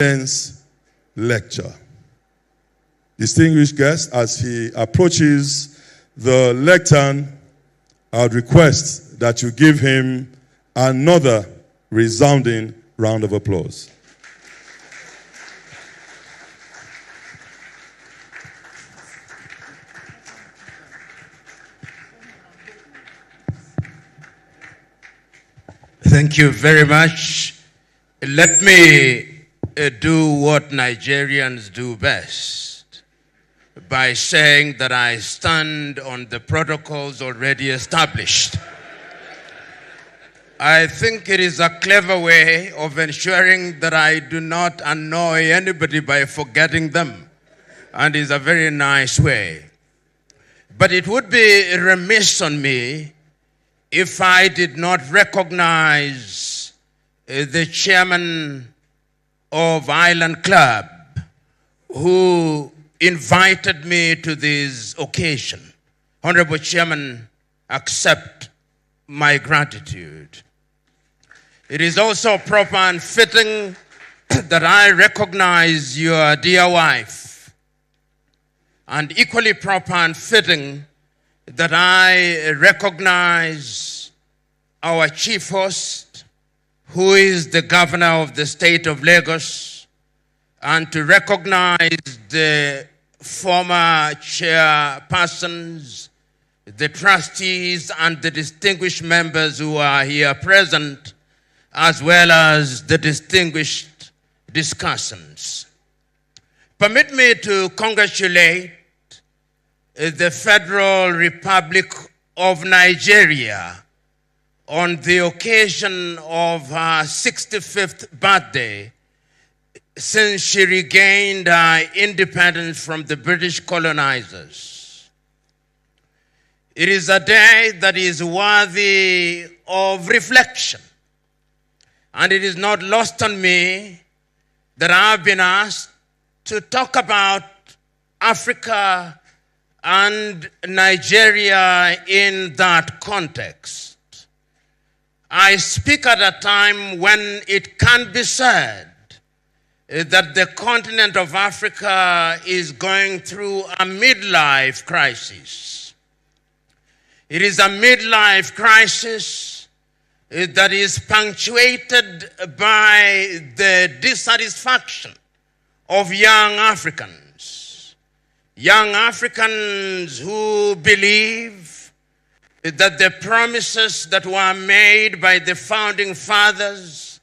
Independence Lecture. Distinguished guest, as he approaches the lectern, I would request that you give him another resounding round of applause. Thank you very much. Let me do what Nigerians do best by saying that I stand on the protocols already established. I think it is a clever way of ensuring that I do not annoy anybody by forgetting them, and is a very nice way. But it would be remiss on me if I did not recognize the chairman of Island Club who invited me to this occasion. Honorable Chairman, accept my gratitude. It is also proper and fitting that I recognize your dear wife, and equally proper and fitting that I recognize our chief host, who is the governor of the state of Lagos, and to recognize the former chairpersons, the trustees, and the distinguished members who are here present, as well as the distinguished discussants. Permit me to congratulate the Federal Republic of Nigeria on the occasion of her 65th birthday since she regained her independence from the British colonizers. It is a day that is worthy of reflection, and it is not lost on me that I've been asked to talk about Africa and Nigeria in that context. I speak at a time when it can be said that the continent of Africa is going through a midlife crisis. It is a midlife crisis that is punctuated by the dissatisfaction of young Africans. Young Africans who believe that the promises that were made by the founding fathers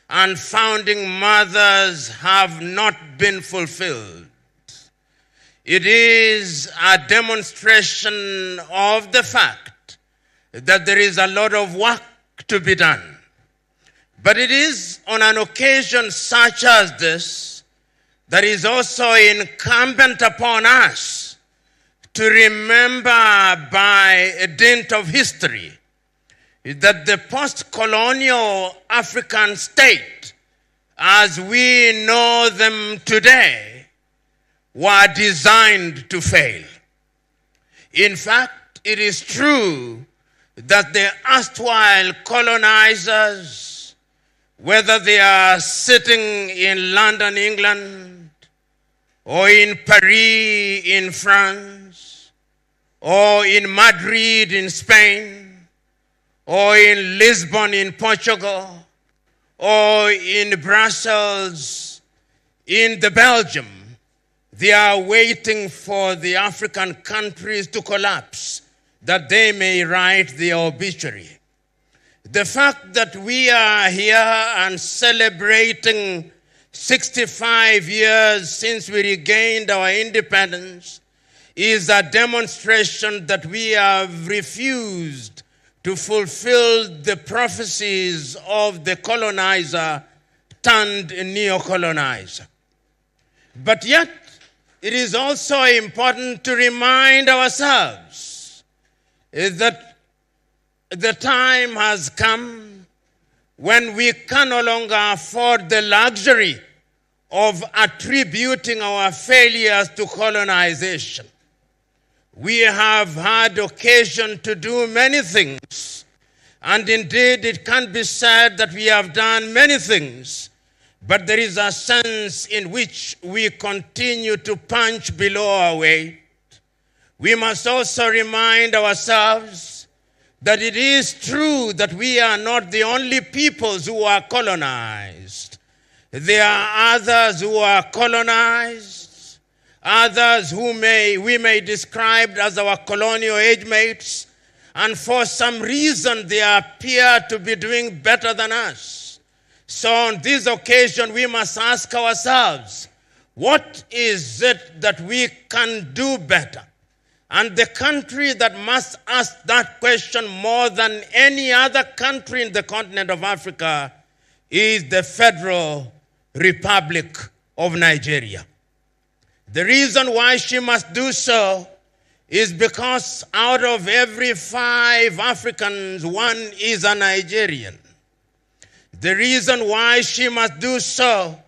and founding mothers have not been fulfilled. It is a demonstration of the fact that there is a lot of work to be done. But it is on an occasion such as this that is also incumbent upon us to remember by a dint of history that the post-colonial African state, as we know them today, were designed to fail. In fact, it is true that the erstwhile colonizers, whether they are sitting in London, England, or in Paris, in France, or in Madrid, in Spain, or in Lisbon, in Portugal, or in Brussels, in Belgium, they are waiting for the African countries to collapse, that they may write the obituary. The fact that we are here and celebrating 65 years since we regained our independence is a demonstration that we have refused to fulfill the prophecies of the colonizer turned neo-colonizer. But yet, it is also important to remind ourselves that the time has come when we can no longer afford the luxury of attributing our failures to colonization. We have had occasion to do many things, and indeed it can be said that we have done many things, But there is a sense in which we continue to punch below our weight. We must also remind ourselves that it is true that we are not the only peoples who are colonized. There are others who are colonized, others who we may describe as our colonial age mates, and for some reason they appear to be doing better than us. So on this occasion we must ask ourselves, what is it that we can do better? And the country that must ask that question more than any other country in the continent of Africa is the Federal Republic of Nigeria. The reason why she must do so is because out of every 5 Africans, 1 is a Nigerian. The reason why she must do so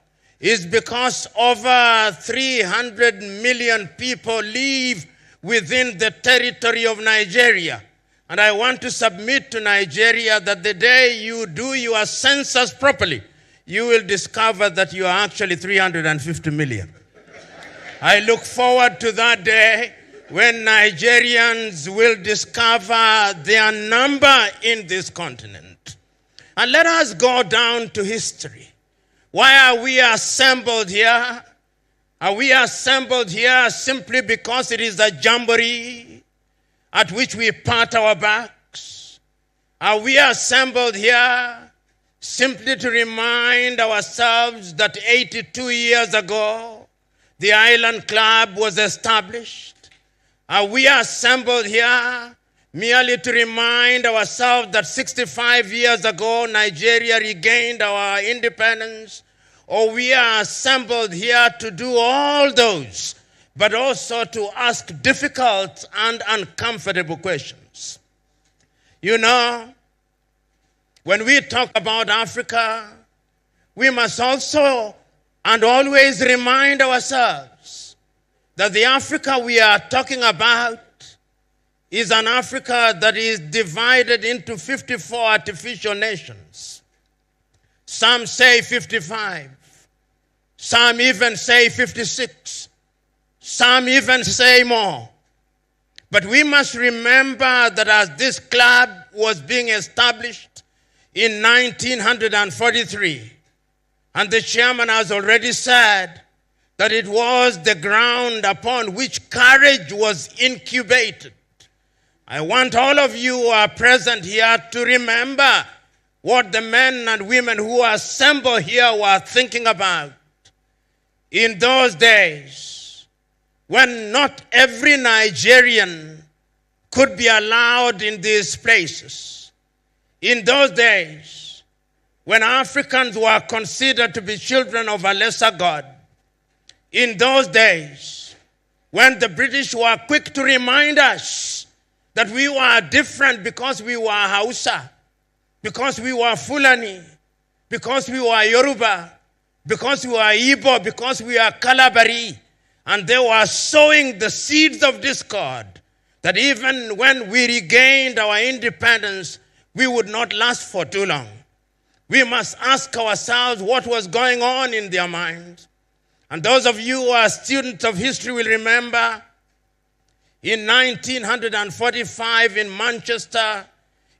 is because over 300 million people live within the territory of Nigeria. And I want to submit to Nigeria that the day you do your census properly, you will discover that you are actually 350 million. I look forward to that day when Nigerians will discover their number in this continent. And let us go down to history. Why are we assembled here? Are we assembled here simply because it is a jamboree at which we pat our backs? Are we assembled here simply to remind ourselves that 82 years ago the Island Club was established? Are we assembled here merely to remind ourselves that 65 years ago Nigeria regained our independence? Or we are assembled here to do all those, but also to ask difficult and uncomfortable questions? You know, when we talk about Africa, we must also and always remind ourselves that the Africa we are talking about is an Africa that is divided into 54 artificial nations. Some say 55. Some even say 56. Some even say more. But we must remember that as this club was being established in 1943, and the chairman has already said that it was the ground upon which courage was incubated, I want all of you who are present here to remember what the men and women who are assembled here were thinking about. In those days, when not every Nigerian could be allowed in these places, in those days, when Africans were considered to be children of a lesser God, in those days, when the British were quick to remind us that we were different because we were Hausa, because we were Fulani, because we were Yoruba, because we are Igbo, because we are Kalabari, and they were sowing the seeds of discord, that even when we regained our independence, we would not last for too long. We must ask ourselves what was going on in their minds. And those of you who are students of history will remember in 1945 in Manchester,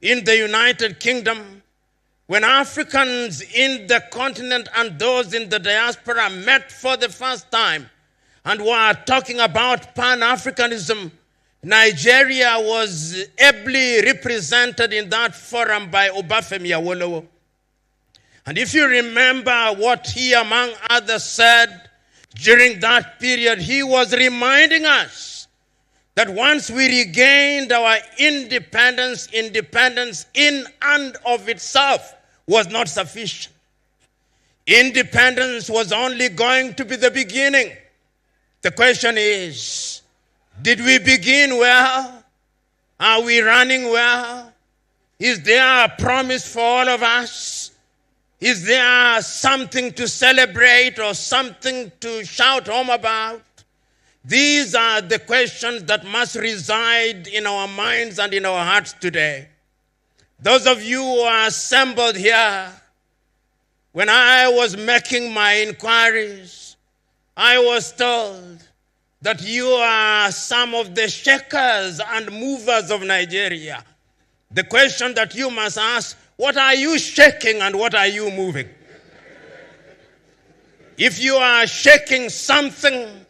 in the United Kingdom, when Africans in the continent and those in the diaspora met for the first time and were talking about pan-Africanism, Nigeria was ably represented in that forum by Obafemi Awolowo. And if you remember what he, among others, said during that period, he was reminding us that once we regained our independence in and of itself was not sufficient. Independence was only going to be the beginning. The question is, did we begin well? Are we running well? Is there a promise for all of us? Is there something to celebrate or something to shout home about? These are the questions that must reside in our minds and in our hearts today. Those of you who are assembled here, When I was making my inquiries, I was told that you are some of the shakers and movers of Nigeria. The question that you must ask, what are you shaking and what are you moving? If you are shaking something,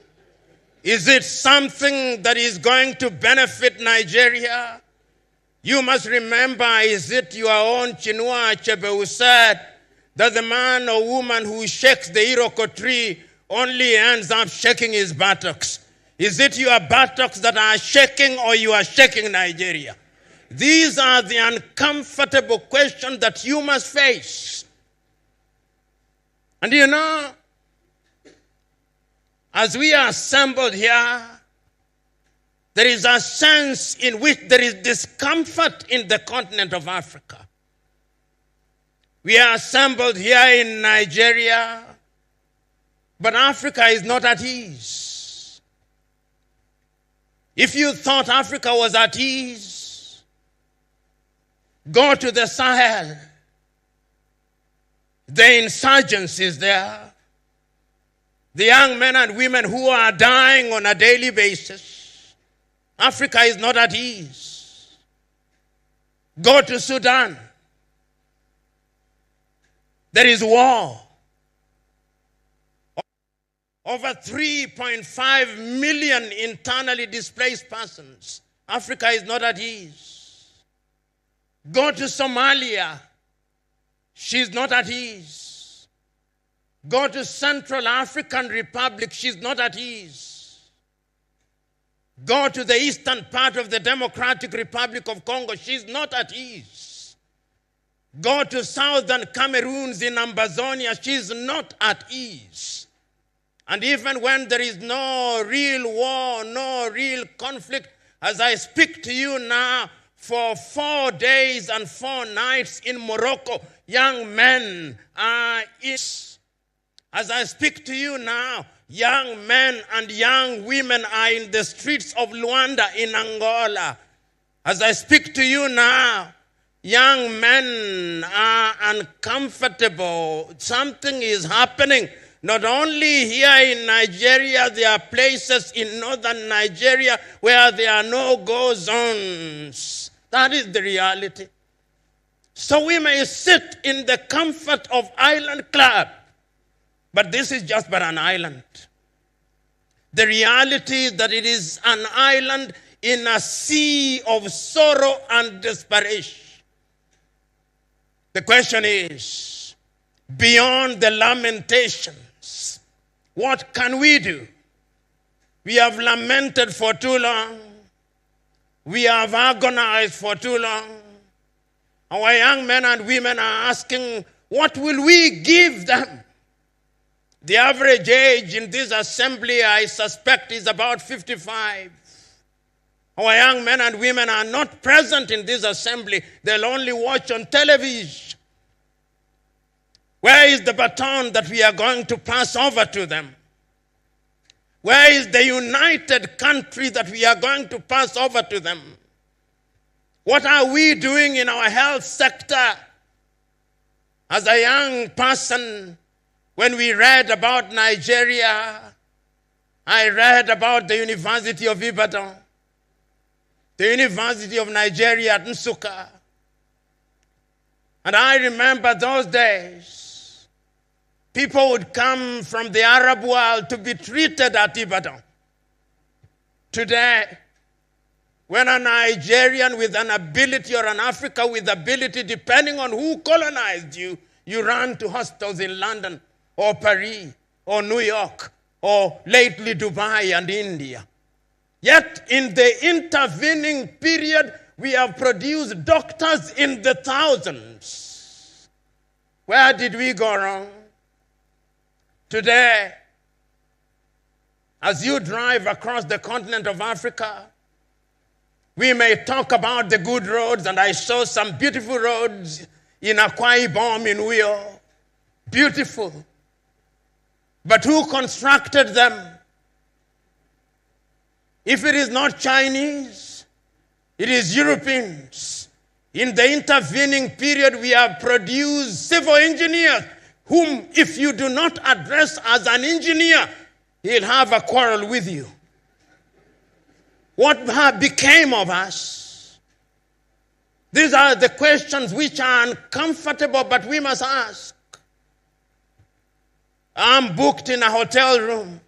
is it something that is going to benefit Nigeria? You must remember, is it your own Chinua Achebe who said that the man or woman who shakes the iroko tree only ends up shaking his buttocks? Is it your buttocks that are shaking or you are shaking Nigeria? These are the uncomfortable questions that you must face. And you know, as we are assembled here, there is a sense in which there is discomfort in the continent of Africa. We are assembled here in Nigeria, but Africa is not at ease. If you thought Africa was at ease, go to the Sahel. The insurgency is there. The young men and women who are dying on a daily basis. Africa is not at ease. Go to Sudan. There is war. Over 3.5 million internally displaced persons. Africa is not at ease. Go to Somalia. She's not at ease. Go to Central African Republic. She's not at ease. Go to the eastern part of the Democratic Republic of Congo. She's not at ease. Go to southern Cameroons in Ambazonia. She's not at ease. And even when there is no real war, no real conflict, as I speak to you now, for 4 days and 4 nights in Morocco, young men are in. As I speak to you now, young men and young women are in the streets of Luanda in Angola. As I speak to you now, young men are uncomfortable. Something is happening. Not only here in Nigeria, there are places in northern Nigeria where there are no-go zones. That is the reality. So we may sit in the comfort of Island Club, but this is just but an island. The reality is that it is an island in a sea of sorrow and desperation. The question is, beyond the lamentations, what can we do? We have lamented for too long. We have agonized for too long. Our young men and women are asking, what will we give them? The average age in this assembly, I suspect, is about 55. Our young men and women are not present in this assembly. They'll only watch on television. Where is the baton that we are going to pass over to them? Where is the united country that we are going to pass over to them? What are we doing in our health sector? As a young person, when we read about Nigeria, I read about the University of Ibadan, the University of Nigeria at Nsukka. And I remember those days, people would come from the Arab world to be treated at Ibadan. Today, when a Nigerian with an ability or an African with ability, depending on who colonized you, you run to hospitals in London or Paris or New York or lately Dubai and India. Yet in the intervening period, we have produced doctors in the thousands. Where did we go wrong? Today, as you drive across the continent of Africa, we may talk about the good roads, and I saw some beautiful roads in Akwa Ibom in Uyo. Beautiful. But who constructed them? If it is not Chinese, it is Europeans. In the intervening period, we have produced civil engineers whom if you do not address as an engineer, he'll have a quarrel with you. What became of us? These are the questions which are uncomfortable, but we must ask. I'm booked in a hotel room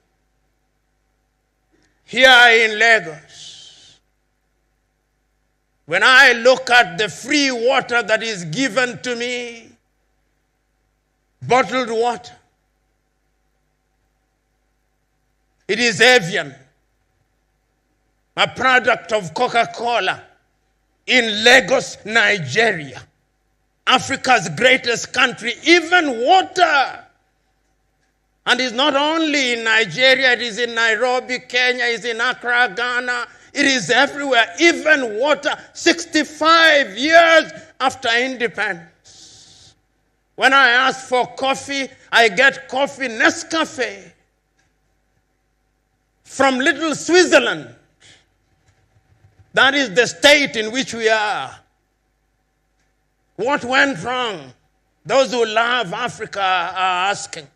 here in Lagos. When I look at the free water that is given to me, bottled water, it is Evian, a product of Coca-Cola in Lagos, Nigeria, Africa's greatest country, even water. And it's not only in Nigeria, it is in Nairobi, Kenya, it is in Accra, Ghana, it is everywhere, even water, 65 years after independence. When I ask for coffee, I get coffee Nescafe from little Switzerland. That is the state in which we are. What went wrong? Those who love Africa are asking.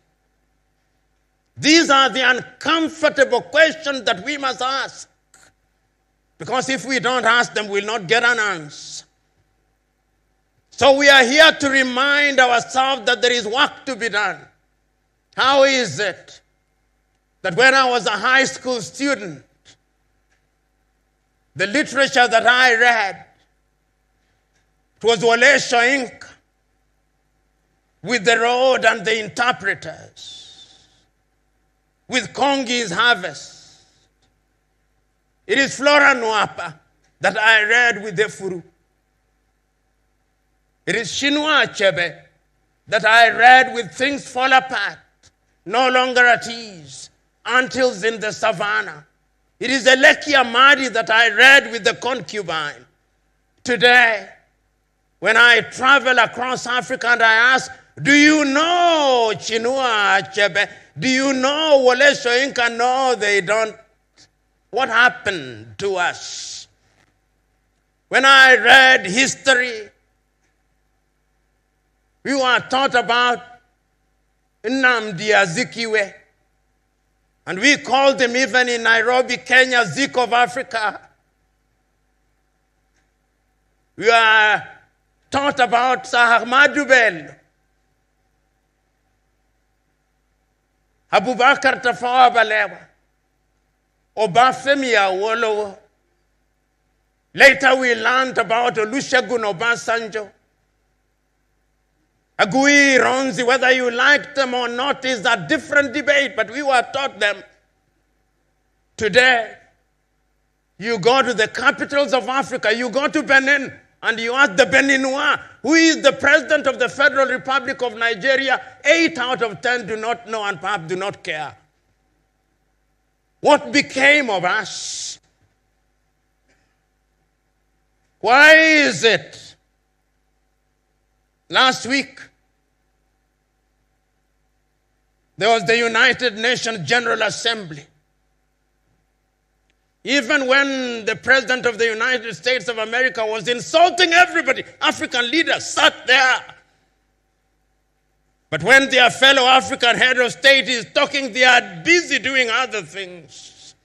These are the uncomfortable questions that we must ask. Because if we don't ask them, we'll not get an answer. So we are here to remind ourselves that there is work to be done. How is it that when I was a high school student, the literature that I read, it was Wole Soyinka with The Road and the Interpreters, with Kongi's Harvest. It is Flora Nwapa that I read with Efuru. It is Chinua Achebe that I read with Things Fall Apart, No Longer at Ease, Antilles in the Savannah. It is Eleki Amadi that I read with The Concubine. Today, when I travel across Africa and I ask, do you know Chinua Achebe? Do you know Wole Soyinka? No, they don't. What happened to us? When I read history, we were taught about Nnamdi Azikiwe. And we called him even in Nairobi, Kenya, Zik of Africa. We are taught about Sir Ahmadu Bello, Abubakar Tafawa Balewa, Obafemi Awolowo. Later we learned about Olusegun Obasanjo. Agui Ronzi, whether you like them or not, is a different debate, but we were taught them. Today, you go to the capitals of Africa, you go to Benin, and you ask the Beninois, who is the president of the Federal Republic of Nigeria, 8 out of 10 do not know and perhaps do not care. What became of us? Why is it? Last week, there was the United Nations General Assembly. Even when the President of the United States of America was insulting everybody, African leaders sat there. But when their fellow African head of state is talking, they are busy doing other things.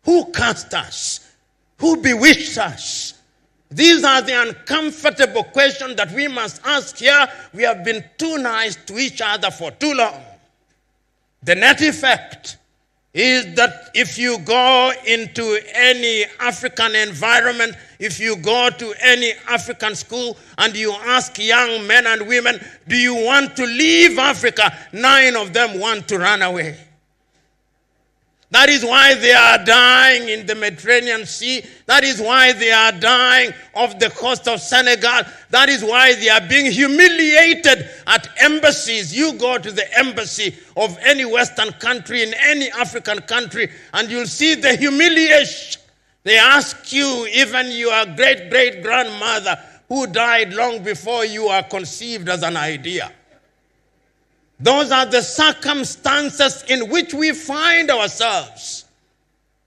Who cast us? Who bewitched us? These are the uncomfortable questions that we must ask here. We have been too nice to each other for too long. The net effect is that if you go into any African environment, if you go to any African school and you ask young men and women, do you want to leave Africa? 9 of them want to run away. That is why they are dying in the Mediterranean Sea. That is why they are dying off the coast of Senegal. That is why they are being humiliated at embassies. You go to the embassy of any Western country, in any African country, and you'll see the humiliation. They ask you, even your great-great-grandmother, who died long before you are conceived as an idea. Those are the circumstances in which we find ourselves.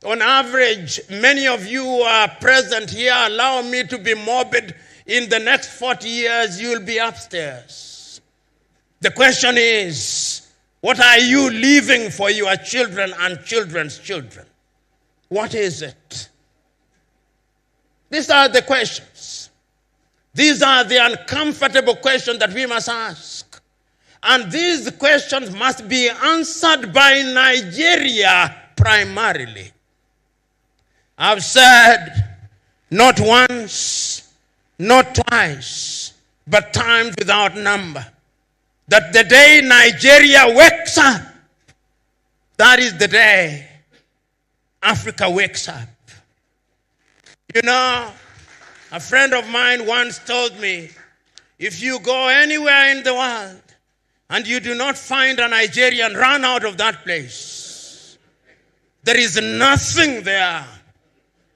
On average, many of you who are present here, allow me to be morbid, in the next 40 years, you'll be upstairs. The question is, what are you leaving for your children and children's children? What is it? These are the questions. These are the uncomfortable questions that we must ask. And these questions must be answered by Nigeria primarily. I've said not once, not twice, but times without number, that the day Nigeria wakes up, that is the day Africa wakes up. You know, a friend of mine once told me, if you go anywhere in the world and you do not find a Nigerian, run out of that place. There is nothing there.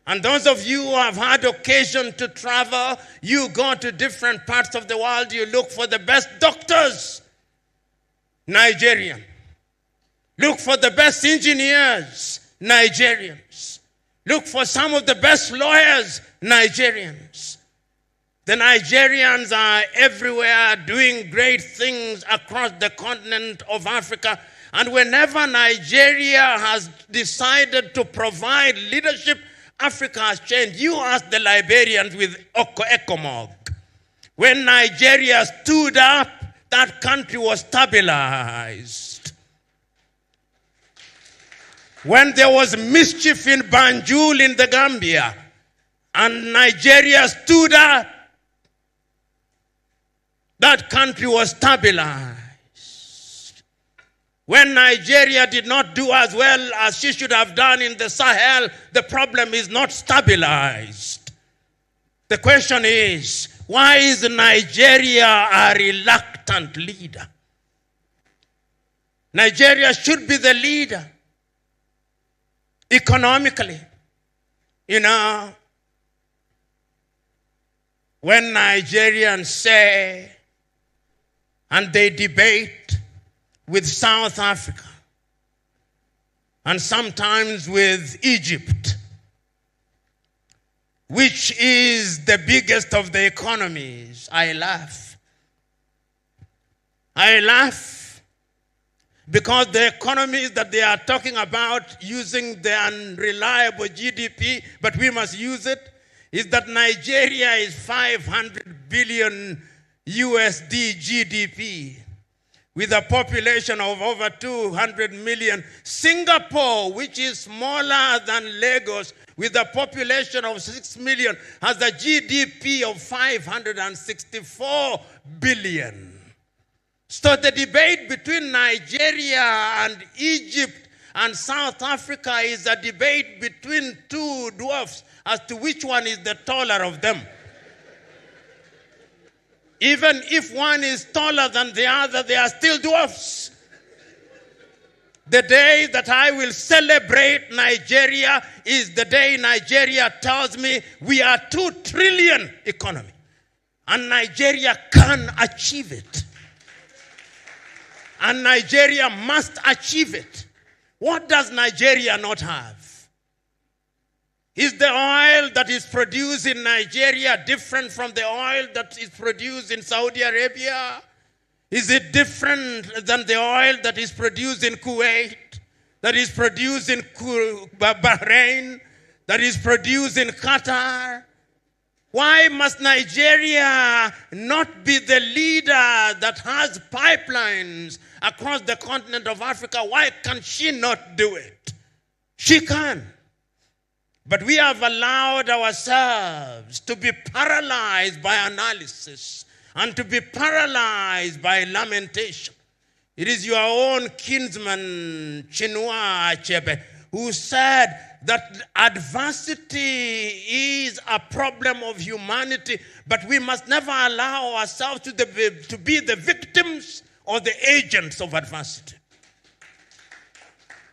And those of you who have had occasion to travel, you go to different parts of the world, you look for the best doctors, Nigerian. Look for the best engineers, Nigerians. Look for some of the best lawyers, Nigerians. The Nigerians are everywhere doing great things across the continent of Africa. And whenever Nigeria has decided to provide leadership, Africa has changed. You ask the Liberians with ECOMOG. When Nigeria stood up, that country was stabilized. When there was mischief in Banjul in the Gambia, and Nigeria stood up, that country was stabilized. When Nigeria did not do as well as she should have done in the Sahel, the problem is not stabilized. The question is, why is Nigeria a reluctant leader? Nigeria should be the leader economically. You know, when Nigerians say, and they debate with South Africa, and sometimes with Egypt, which is the biggest of the economies, I laugh. I laugh because the economies that they are talking about using the unreliable GDP, but we must use it, is that Nigeria is 500 billion USD GDP with a population of over 200 million. Singapore, which is smaller than Lagos, with a population of 6 million, has a GDP of 564 billion. So the debate between Nigeria and Egypt and South Africa is a debate between two dwarfs as to which one is the taller of them. Even if one is taller than the other, they are still dwarfs. The day that I will celebrate Nigeria is the day Nigeria tells me we are 2 trillion economy. And Nigeria can achieve it. And Nigeria must achieve it. What does Nigeria not have? Is the oil that is produced in Nigeria different from the oil that is produced in Saudi Arabia? Is it different than the oil that is produced in Kuwait, that is produced in Bahrain, that is produced in Qatar? Why must Nigeria not be the leader that has pipelines across the continent of Africa? Why can she not do it? She can. But we have allowed ourselves to be paralyzed by analysis and to be paralyzed by lamentation. It is your own kinsman, Chinua Achebe, who said that adversity is a problem of humanity, but we must never allow ourselves to be the victims or the agents of adversity.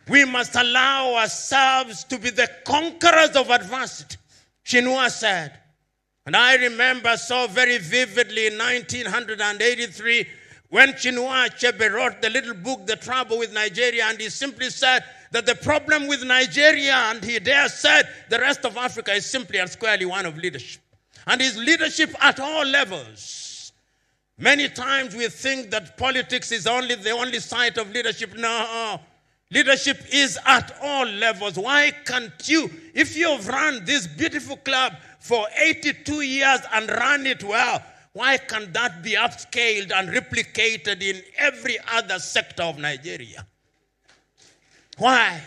We must allow ourselves to be the conquerors of adversity, Chinua said. And I remember so very vividly in 1983 when Chinua Achebe wrote the little book, The Trouble with Nigeria, and he simply said that the problem with Nigeria, and he there said the rest of Africa, is simply and squarely one of leadership. And his leadership at all levels. Many times we think that politics is the only site of leadership. No. Leadership is at all levels. Why can't you, if you've run this beautiful club for 82 years and run it well, why can't that be upscaled and replicated in every other sector of Nigeria? Why?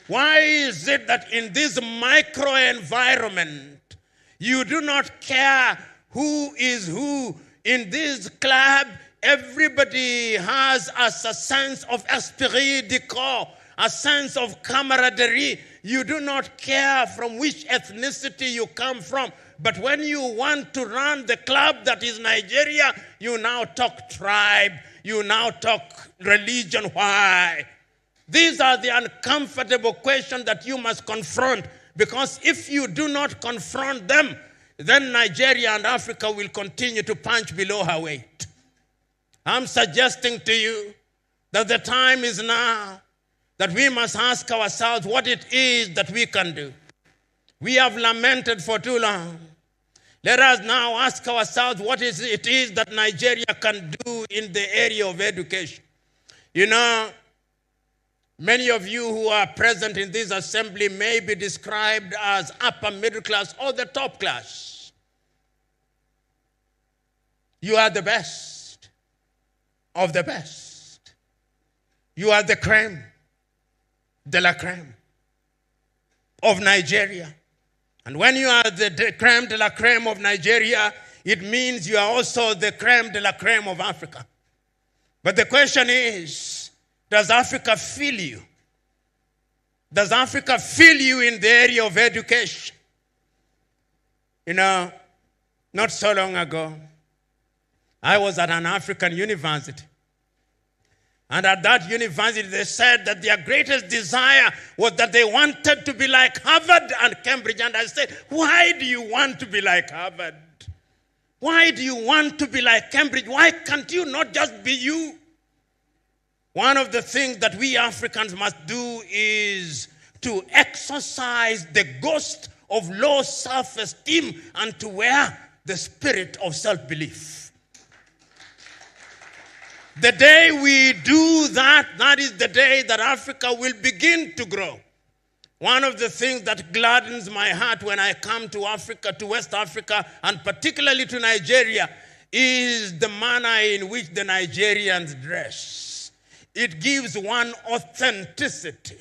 Why is it that in this micro environment, you do not care who is who? In this club, everybody has a sense of esprit de corps, a sense of camaraderie. You do not care from which ethnicity you come from. But when you want to run the club that is Nigeria, you now talk tribe, you now talk religion. Why? These are the uncomfortable questions that you must confront, because if you do not confront them, then Nigeria and Africa will continue to punch below her weight. I'm suggesting to you that the time is now that we must ask ourselves what it is that we can do. We have lamented for too long. Let us now ask ourselves what it is that Nigeria can do in the area of education. You know, many of you who are present in this assembly may be described as upper middle class or the top class. You are the best of the best. You are the crème de la crème of Nigeria. And when you are the crème de la crème of Nigeria, it means you are also the crème de la crème of Africa. But the question is, does Africa feel you? Does Africa feel you in the area of education? You know, not so long ago, I was at an African university. And at that university, they said that their greatest desire was that they wanted to be like Harvard and Cambridge. And I said, why do you want to be like Harvard? Why do you want to be like Cambridge? Why can't you not just be you? One of the things that we Africans must do is to exercise the ghost of low self-esteem and to wear the spirit of self-belief. The day we do that, that is the day that Africa will begin to grow. One of the things that gladdens my heart when I come to Africa, to West Africa, and particularly to Nigeria, is the manner in which the Nigerians dress. It gives one authenticity.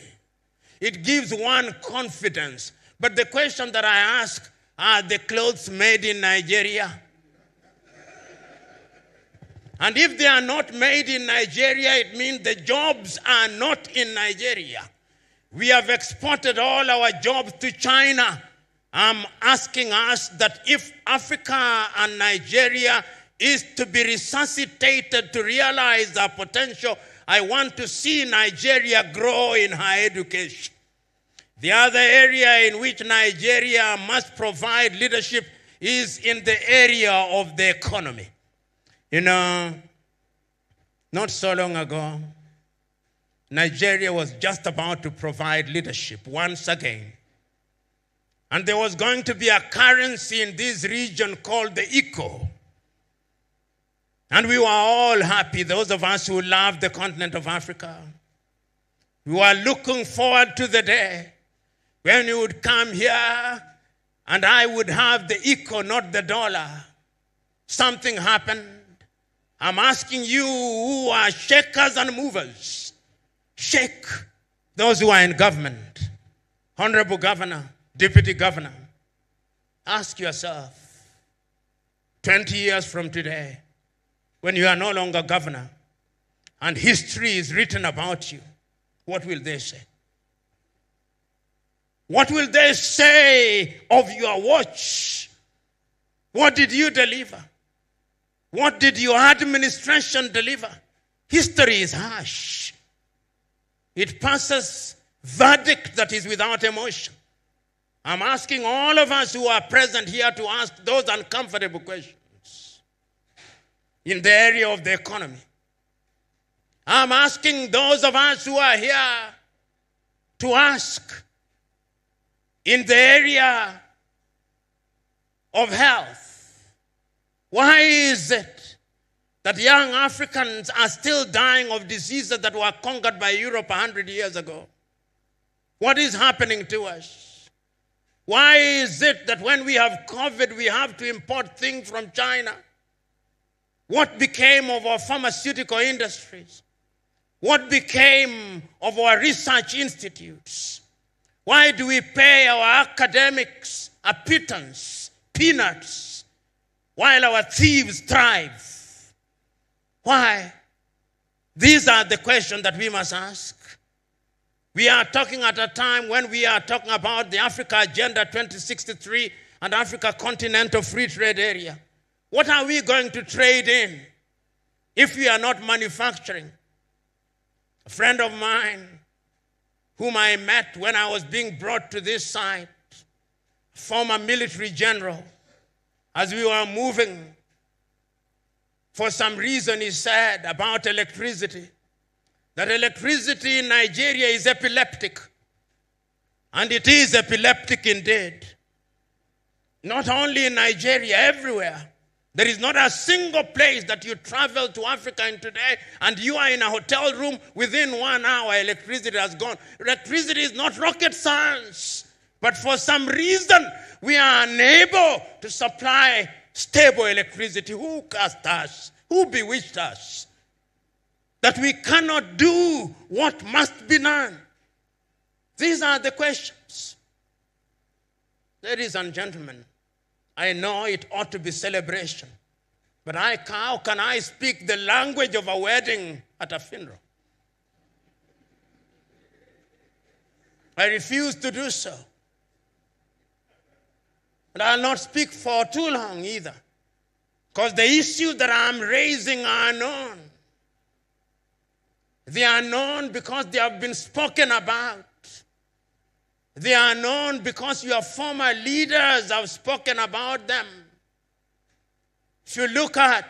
It gives one confidence. But the question that I ask, are the clothes made in Nigeria? And if they are not made in Nigeria, it means the jobs are not in Nigeria. We have exported all our jobs to China. I'm asking us that if Africa and Nigeria is to be resuscitated to realize our potential, I want to see Nigeria grow in higher education. The other area in which Nigeria must provide leadership is in the area of the economy. You know, not so long ago, Nigeria was just about to provide leadership once again. And there was going to be a currency in this region called the eco. And we were all happy, those of us who love the continent of Africa. We were looking forward to the day when you would come here and I would have the eco, not the dollar. Something happened. I'm asking you who are shakers and movers. Shake those who are in government. Honorable Governor, Deputy Governor. Ask yourself, 20 years from today, when you are no longer governor and history is written about you, what will they say? What will they say of your watch? What did you deliver? What did your administration deliver? History is harsh. It passes verdict that is without emotion. I'm asking all of us who are present here to ask those uncomfortable questions in the area of the economy. I'm asking those of us who are here to ask in the area of health, Why is it that young Africans are still dying of diseases that were conquered by Europe 100 years ago? What is happening to us? Why is it that when we have COVID, we have to import things from China? What became of our pharmaceutical industries? What became of our research institutes? Why do we pay our academics a pittance, peanuts, while our thieves thrive? Why? These are the questions that we must ask. We are talking at a time when we are talking about the Africa Agenda 2063 and Africa Continental Free Trade Area. What are we going to trade in if we are not manufacturing? A friend of mine, whom I met when I was being brought to this site, a former military general, as we were moving, for some reason he said about electricity, that electricity in Nigeria is epileptic. And it is epileptic indeed. Not only in Nigeria, everywhere. There is not a single place that you travel to Africa in today and you are in a hotel room, within 1 hour electricity has gone. Electricity is not rocket science. But for some reason, we are unable to supply stable electricity. Who cast us? Who bewitched us? That we cannot do what must be done. These are the questions. Ladies and gentlemen, I know it ought to be celebration, but how can I speak the language of a wedding at a funeral? I refuse to do so. And I'll not speak for too long either, because the issues that I'm raising are known. They are known because they have been spoken about. They are known because your former leaders have spoken about them. If you look at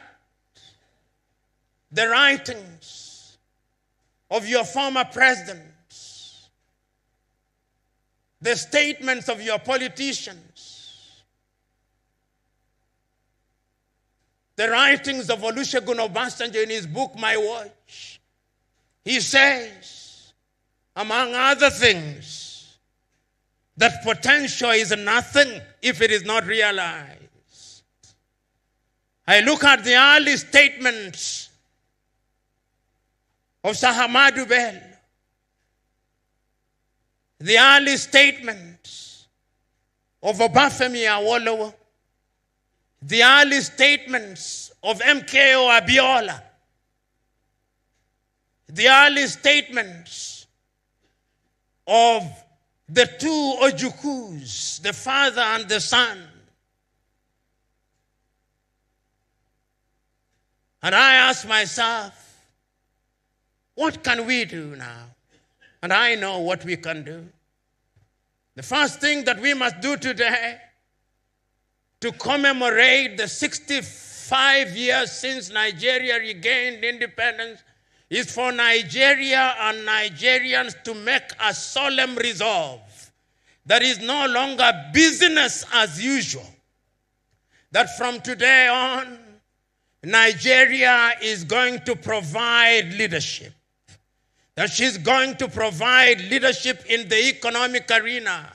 the writings of your former presidents, the statements of your politicians, the writings of Olusegun Obasanjo in his book, My Watch, he says, among other things, that potential is nothing if it is not realized. I look at the early statements of Sir Ahmadu Bello, the early statements of Obafemi Awolowo, the early statements of MKO Abiola, the early statements of the two Ojukus, the father and the son. And I ask myself, what can we do now? And I know what we can do. The first thing that we must do today to commemorate the 65 years since Nigeria regained independence is for Nigeria and Nigerians to make a solemn resolve that is no longer business as usual. That from today on, Nigeria is going to provide leadership. That she's going to provide leadership in the economic arena.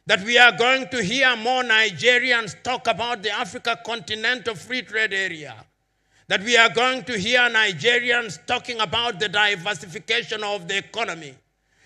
That we are going to hear more Nigerians talk about the Africa Continental Free Trade Area. That we are going to hear Nigerians talking about the diversification of the economy.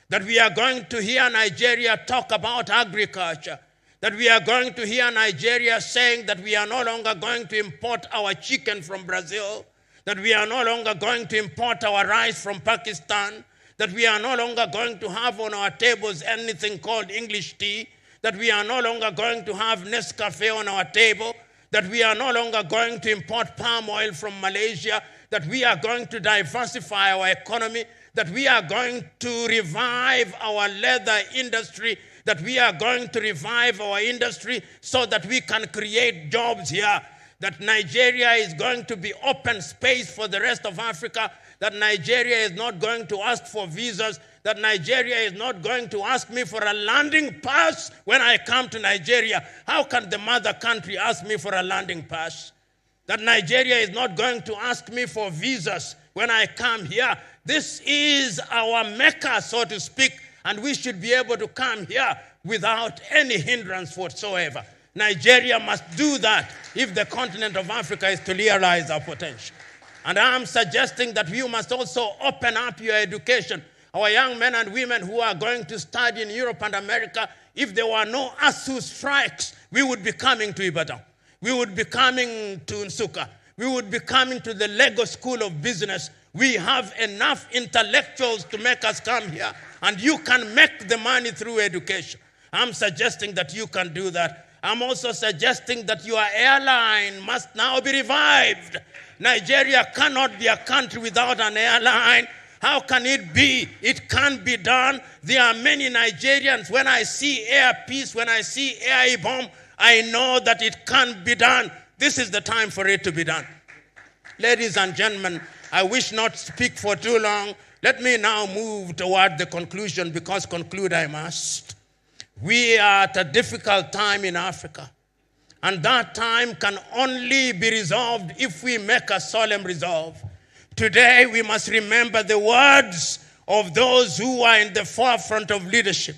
That we are going to hear Nigeria talk about agriculture. That we are going to hear Nigeria saying that we are no longer going to import our chicken from Brazil. That we are no longer going to import our rice from Pakistan. That we are no longer going to have on our tables anything called English tea. That we are no longer going to have Nescafe on our table. That we are no longer going to import palm oil from Malaysia, that we are going to diversify our economy, that we are going to revive our leather industry, that we are going to revive our industry so that we can create jobs here, that Nigeria is going to be open space for the rest of Africa, that Nigeria is not going to ask for visas, that Nigeria is not going to ask me for a landing pass when I come to Nigeria. How can the mother country ask me for a landing pass? that Nigeria is not going to ask me for visas when I come here. This is our Mecca, so to speak, and we should be able to come here without any hindrance whatsoever. Nigeria must do that if the continent of Africa is to realize our potential. And I'm suggesting that you must also open up your education. Our young men and women who are going to study in Europe and America, if there were no ASU strikes, we would be coming to Ibadan. We would be coming to Nsukka. We would be coming to the Lagos School of Business. We have enough intellectuals to make us come here, and you can make the money through education. I'm suggesting that you can do that. I'm also suggesting that your airline must now be revived. Nigeria cannot be a country without an airline. How can it be? It can be done. There are many Nigerians. When I see Air Peace, when I see Air Ibom, I know that it can be done. This is the time for it to be done. Ladies and gentlemen, I wish not to speak for too long. Let me now move toward the conclusion, because conclude I must. We are at a difficult time in Africa, and that time can only be resolved if we make a solemn resolve. Today, we must remember the words of those who are in the forefront of leadership.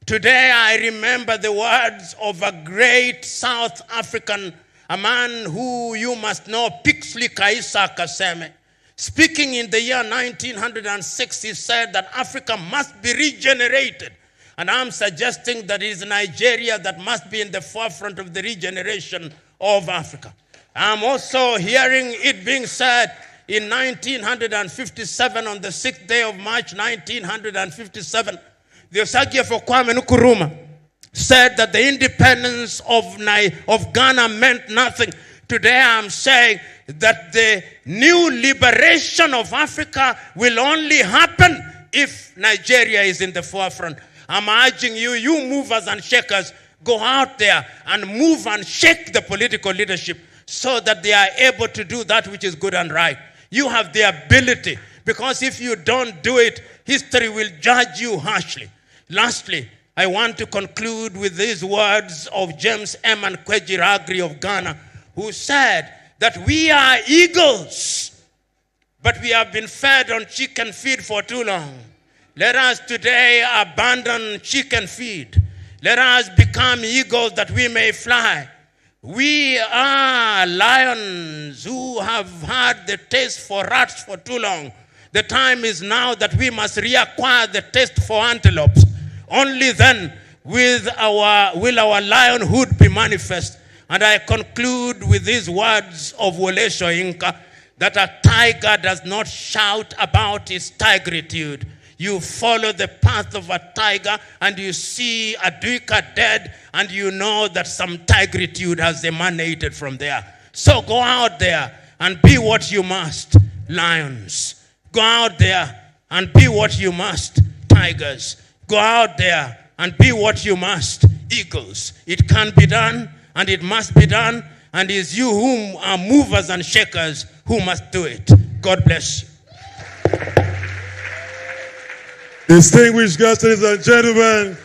Today, I remember the words of a great South African, a man who you must know, Pixley Kaisa Kaseme. Speaking in the year 1906, he said that Africa must be regenerated. And I'm suggesting that it is Nigeria that must be in the forefront of the regeneration of Africa. I'm also hearing it being said in 1957, on the 6th day of March 1957, the Osagie for Kwame Nkrumah said that the independence of Ghana meant nothing. Today I'm saying that the new liberation of Africa will only happen if Nigeria is in the forefront. I'm urging you, you movers and shakers, go out there and move and shake the political leadership so that they are able to do that which is good and right. You have the ability, because if you don't do it, history will judge you harshly. Lastly, I want to conclude with these words of James M. Kwejiragri of Ghana, who said that we are eagles, but we have been fed on chicken feed for too long. Let us today abandon chicken feed. Let us become eagles that we may fly. We are lions who have had the taste for rats for too long. The time is now that we must reacquire the taste for antelopes. Only then will our lionhood be manifest. And I conclude with these words of Wole Soyinka, that a tiger does not shout about its tigritude. You follow the path of a tiger and you see a duiker dead, and you know that some tigritude has emanated from there. So go out there and be what you must, lions. Go out there and be what you must, tigers. Go out there and be what you must, eagles. It can be done and it must be done, and it is you whom are movers and shakers who must do it. God bless you. Distinguished guests, ladies and gentlemen,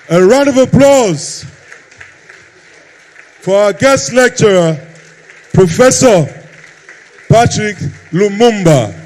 a round of applause for our guest lecturer, Professor Patrick Lumumba.